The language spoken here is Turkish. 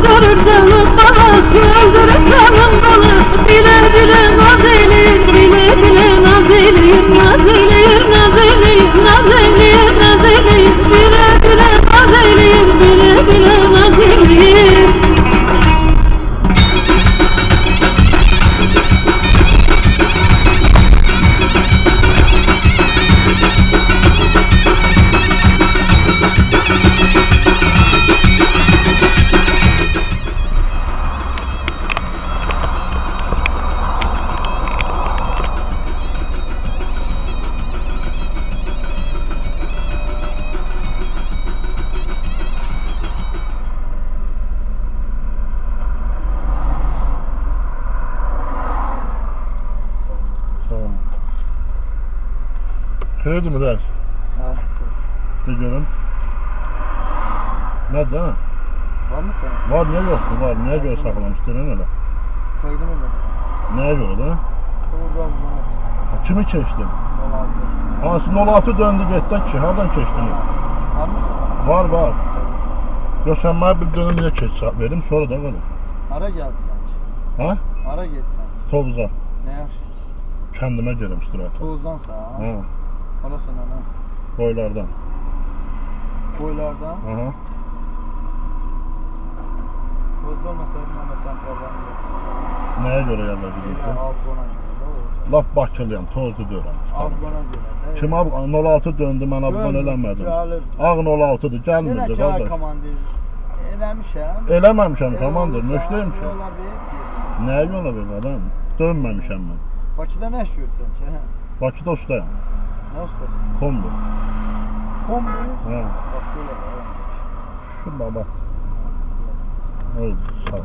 öldürür canım balası, öldürür canım balası. Bile bile naz eyleyir, bile bile naz eyleyir, naz eyleyir, naz eyleyir, naz eyleyir, naz eyleyir. Bile bile naz eyleyir, bile bile naz eyleyir. Kredi mi ders? Ha. Bir görün. Ne değil mi? Var mı sen? Var, niye yoktu? Var. Neye göre saklamıştın öyle? Koydum onu. Neye göre de? Orada bunu. Kimi çeştin? 16. Anasının 16 döndü getdik ki. Hardan çeştin? Var mı? Var, var. Yok sen bana bir dönüm niye çeş verim sonra da verim. Ara geldi sanki. Ha? Ara git sanki. Tovuza. Ne yaş? Kendime gelem istirahata. Tozdansa ha. Ha. Orası ne lan? Boylardan. Boylardan. Aha. Tozda olmasaydı ama sen problem yok. Neye göre yerler Yani gidiyorsun? Afgona göre. Laf bakılıyam, tozlu diyorum. Afgona göre. Kim abi 06 döndü, mən abone eləmədim. Ağ 06'dır, gəlmirdi Yenə qardaş. komandir eləmişəm. Eləməmişəm komandir, nöşləyim ki. Yola deyib ki. Nəyə yola verir adam? Dönməmişəm mən. Bakıda nə işləyirsən ki? Bakıda ustayam. Nə ustası? Komdur. Kombi? Hə. Bax, belə. Şu baba. Oldu, sağ ol.